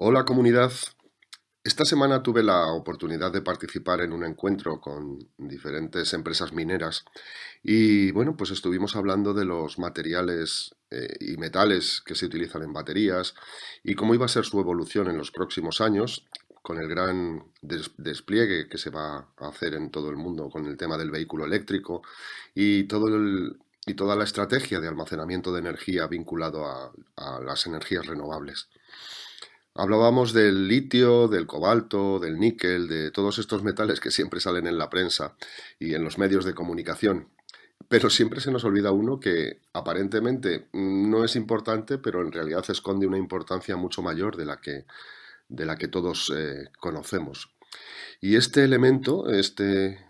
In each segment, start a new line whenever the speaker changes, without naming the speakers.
Hola comunidad. Esta semana tuve la oportunidad de participar en un encuentro con diferentes empresas mineras y bueno, pues estuvimos hablando de los materiales y metales que se utilizan en baterías y cómo iba a ser su evolución en los próximos años con el gran despliegue que se va a hacer en todo el mundo con el tema del vehículo eléctrico y y toda la estrategia de almacenamiento de energía vinculado a las energías renovables. Hablábamos del litio, del cobalto, del níquel, de todos estos metales que siempre salen en la prensa y en los medios de comunicación. Pero siempre se nos olvida uno que aparentemente no es importante, pero en realidad esconde una importancia mucho mayor de la que todos conocemos. Y este elemento, este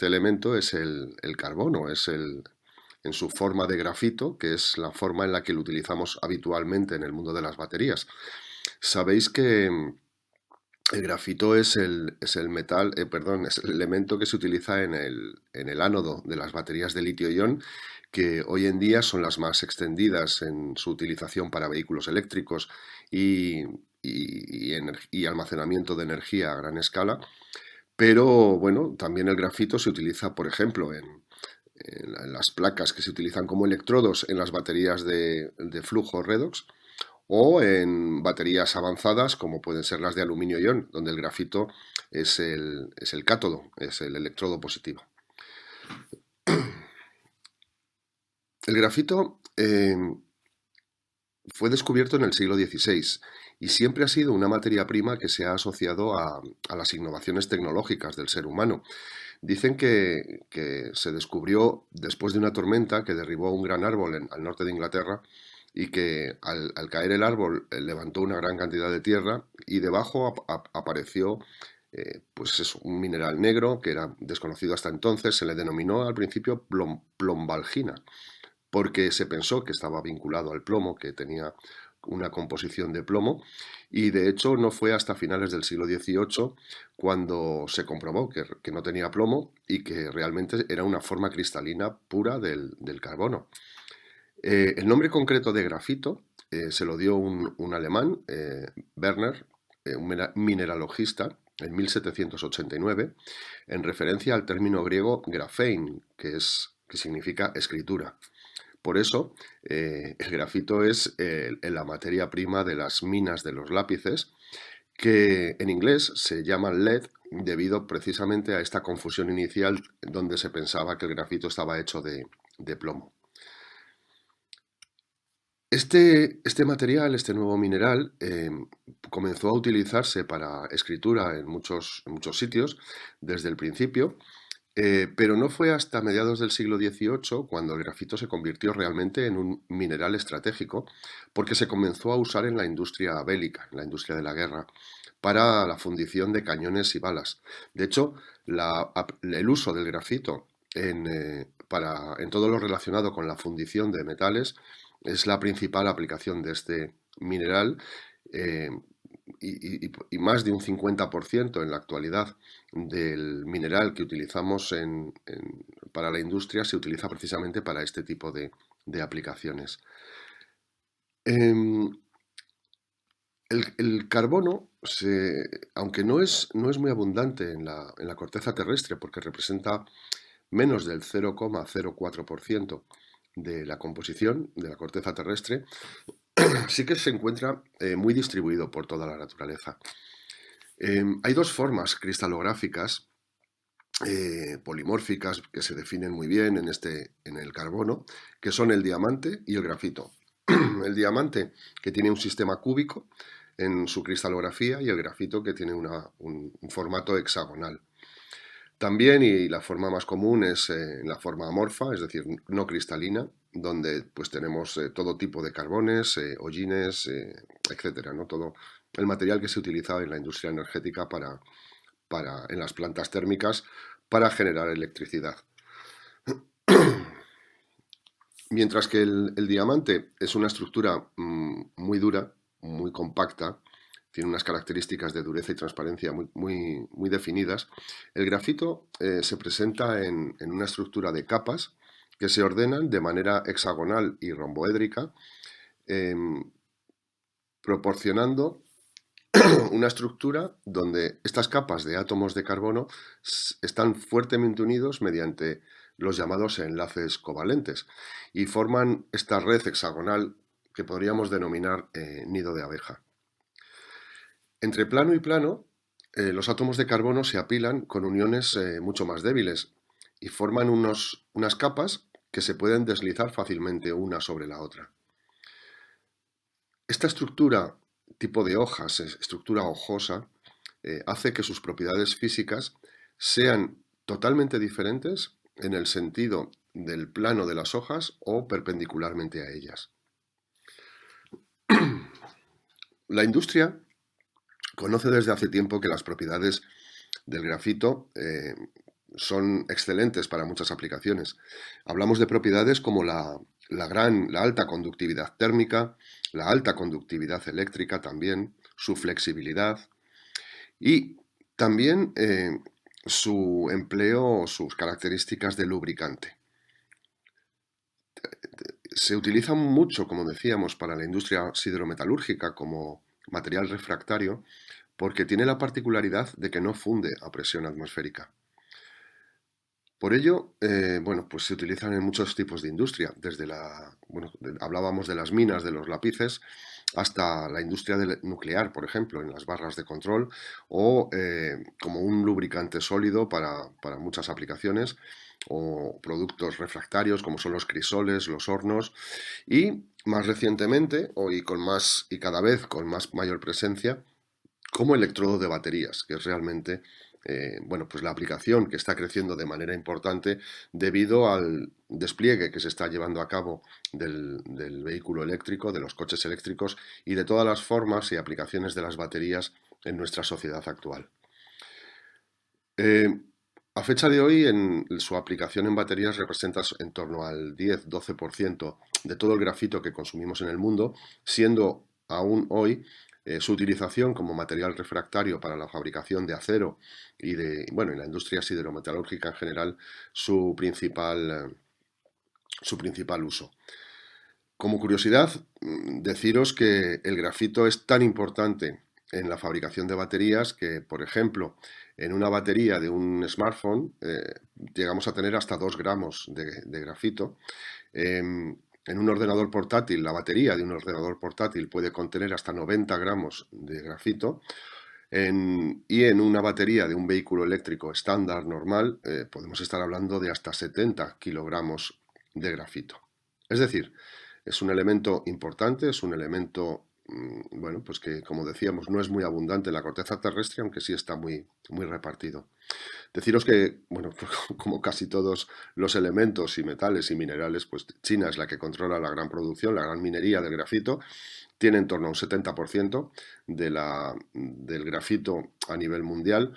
elemento es el carbono, en su forma de grafito, que es la forma en la que lo utilizamos habitualmente en el mundo de las baterías. Sabéis que el grafito es el metal, perdón, es el elemento que se utiliza en el ánodo de las baterías de litio-ion, que hoy en día son las más extendidas en su utilización para vehículos eléctricos y, y almacenamiento de energía a gran escala. Pero bueno, también el grafito se utiliza, por ejemplo, en las placas que se utilizan como electrodos en las baterías de flujo redox o en baterías avanzadas como pueden ser las de aluminio-ion, donde el grafito es el cátodo, es el electrodo positivo. El grafito fue descubierto en el siglo XVI y siempre ha sido una materia prima que se ha asociado a las innovaciones tecnológicas del ser humano. Dicen que se descubrió después de una tormenta que derribó un gran árbol al norte de Inglaterra y que al caer el árbol levantó una gran cantidad de tierra y debajo apareció pues eso, un mineral negro que era desconocido hasta entonces. Se le denominó al principio plombalgina porque se pensó que estaba vinculado al plomo, que tenía una composición de plomo, y de hecho no fue hasta finales del siglo XVIII cuando se comprobó que no tenía plomo y que realmente era una forma cristalina pura del carbono. El nombre concreto de grafito se lo dio un alemán, Werner, un mineralogista, en 1789, en referencia al término griego graphein, que significa escritura. Por eso, el grafito es la materia prima de las minas de los lápices, que en inglés se llaman lead debido precisamente a esta confusión inicial donde se pensaba que el grafito estaba hecho de plomo. Este material, este nuevo mineral, comenzó a utilizarse para escritura en muchos sitios desde el principio, pero no fue hasta mediados del siglo XVIII cuando el grafito se convirtió realmente en un mineral estratégico, porque se comenzó a usar en la industria bélica, en la industria de la guerra, para la fundición de cañones y balas. De hecho, el uso del grafito en todo lo relacionado con la fundición de metales es la principal aplicación de este mineral. eh, y más de un 50% en la actualidad del mineral que utilizamos para la industria se utiliza precisamente para este tipo de aplicaciones. Em, el carbono, aunque no es muy abundante en la corteza terrestre porque representa menos del 0,04% de la composición de la corteza terrestre, sí que se encuentra muy distribuido por toda la naturaleza. Hay dos formas cristalográficas polimórficas que se definen muy bien en el carbono, que son el diamante y el grafito. El diamante, que tiene un sistema cúbico en su cristalografía, y el grafito, que tiene un formato hexagonal. También, y la forma más común es la forma amorfa, es decir, no cristalina, donde pues tenemos todo tipo de carbones, hollines, etcétera, ¿no? Todo el material que se utiliza en la industria energética en las plantas térmicas para generar electricidad. Mientras que el diamante es una estructura muy dura, muy compacta, tiene unas características de dureza y transparencia muy definidas, el grafito se presenta en una estructura de capas que se ordenan de manera hexagonal y romboédrica, em, proporcionando una estructura donde estas capas de átomos de carbono están fuertemente unidos mediante los llamados enlaces covalentes y forman esta red hexagonal que podríamos denominar nido de abeja. Entre plano y plano, los átomos de carbono se apilan con uniones mucho más débiles y forman unas capas que se pueden deslizar fácilmente una sobre la otra. Esta estructura, tipo de hojas, estructura hojosa, hace que sus propiedades físicas sean totalmente diferentes en el sentido del plano de las hojas o perpendicularmente a ellas. La industria conoce desde hace tiempo que las propiedades del grafito son excelentes para muchas aplicaciones. Hablamos de propiedades como la alta conductividad térmica, la alta conductividad eléctrica también, su flexibilidad y también su empleo o sus características de lubricante. Se utiliza mucho, como decíamos, para la industria siderometalúrgica como material refractario porque tiene la particularidad de que no funde a presión atmosférica. Por ello, bueno, pues se utilizan en muchos tipos de industria, desde hablábamos de las minas, de los lápices, hasta la industria nuclear, por ejemplo, en las barras de control, o como un lubricante sólido para muchas aplicaciones, o productos refractarios como son los crisoles, los hornos, y más recientemente, y cada vez con mayor presencia, como electrodo de baterías, que es realmente bueno, pues la aplicación que está creciendo de manera importante debido al despliegue que se está llevando a cabo del vehículo eléctrico, de los coches eléctricos y de todas las formas y aplicaciones de las baterías en nuestra sociedad actual. A fecha de hoy, su aplicación en baterías representa en torno al 10-12% de todo el grafito que consumimos en el mundo, siendo aún hoy su utilización como material refractario para la fabricación de acero y en la industria siderometalúrgica en general, su principal uso. Como curiosidad, deciros que el grafito es tan importante en la fabricación de baterías que, por ejemplo, en una batería de un smartphone llegamos a tener hasta 2 gramos de grafito. En un ordenador portátil, la batería de un ordenador portátil puede contener hasta 90 gramos de grafito. Y en una batería de un vehículo eléctrico estándar normal podemos estar hablando de hasta 70 kilogramos de grafito. Es decir, es un elemento importante, es un elemento, bueno, pues que, como decíamos, no es muy abundante en la corteza terrestre, aunque sí está muy, muy repartido. Deciros que, bueno, pues como casi todos los elementos y metales y minerales, pues China es la que controla la gran producción, la gran minería del grafito. Tiene en torno a un 70% del grafito a nivel mundial.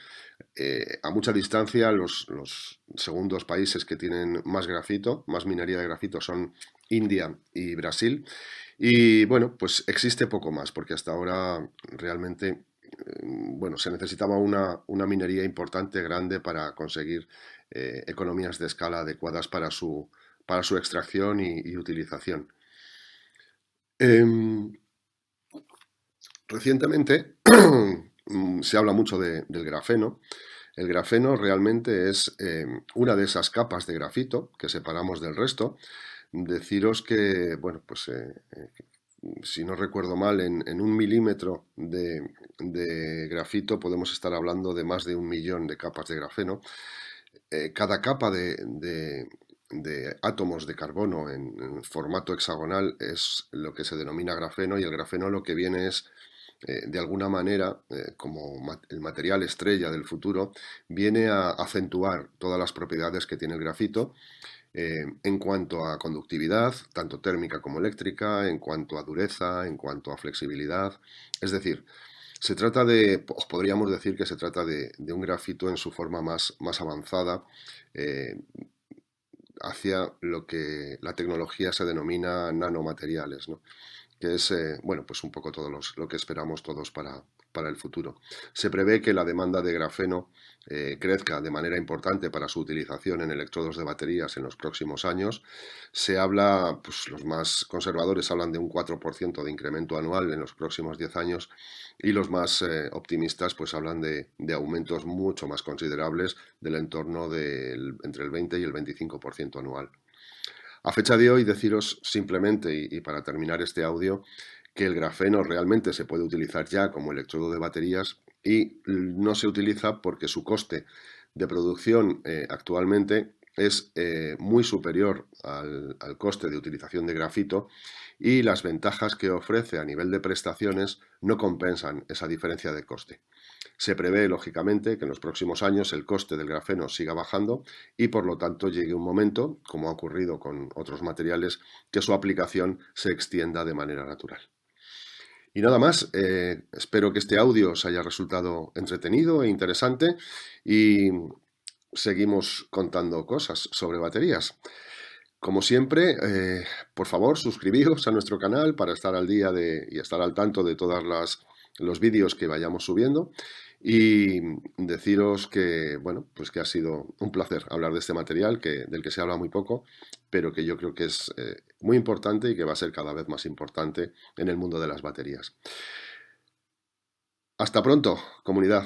A mucha distancia, los segundos países que tienen más grafito, más minería de grafito, son India y Brasil. Y bueno, pues existe poco más, porque hasta ahora realmente bueno, se necesitaba una minería importante, grande, para conseguir economías de escala adecuadas para su extracción y utilización. Recientemente se habla mucho del grafeno. El grafeno realmente es una de esas capas de grafito que separamos del resto. Deciros que, bueno, pues si no recuerdo mal, en 1 milímetro de grafito podemos estar hablando de más de 1 millón de capas de grafeno. Cada capa de átomos de carbono en formato hexagonal es lo que se denomina grafeno, y el grafeno lo que viene es, de alguna manera, como el material estrella del futuro, viene a acentuar todas las propiedades que tiene el grafito en cuanto a conductividad, tanto térmica como eléctrica, en cuanto a dureza, en cuanto a flexibilidad. Es decir, podríamos decir que se trata de un grafito en su forma más avanzada, hacia lo que la tecnología se denomina nanomateriales, ¿no? que es bueno, pues un poco lo que esperamos todos para el futuro. Se prevé que la demanda de grafeno crezca de manera importante para su utilización en electrodos de baterías en los próximos años. Se habla, pues los más conservadores hablan de un 4% de incremento anual en los próximos 10 años y los más optimistas pues hablan de aumentos mucho más considerables del entorno entre el 20 y el 25% anual. A fecha de hoy, deciros simplemente, y para terminar este audio, que el grafeno realmente se puede utilizar ya como electrodo de baterías y no se utiliza porque su coste de producción actualmente es muy superior al coste de utilización de grafito y las ventajas que ofrece a nivel de prestaciones no compensan esa diferencia de coste. Se prevé, lógicamente, que en los próximos años el coste del grafeno siga bajando y, por lo tanto, llegue un momento, como ha ocurrido con otros materiales, que su aplicación se extienda de manera natural. Y nada más, espero que este audio os haya resultado entretenido e interesante y seguimos contando cosas sobre baterías. Como siempre, por favor, suscribíos a nuestro canal para estar al día y estar al tanto de todos los vídeos que vayamos subiendo. Y deciros que, bueno, pues que ha sido un placer hablar de este material, del que se habla muy poco, pero que yo creo que es muy importante y que va a ser cada vez más importante en el mundo de las baterías. Hasta pronto, comunidad.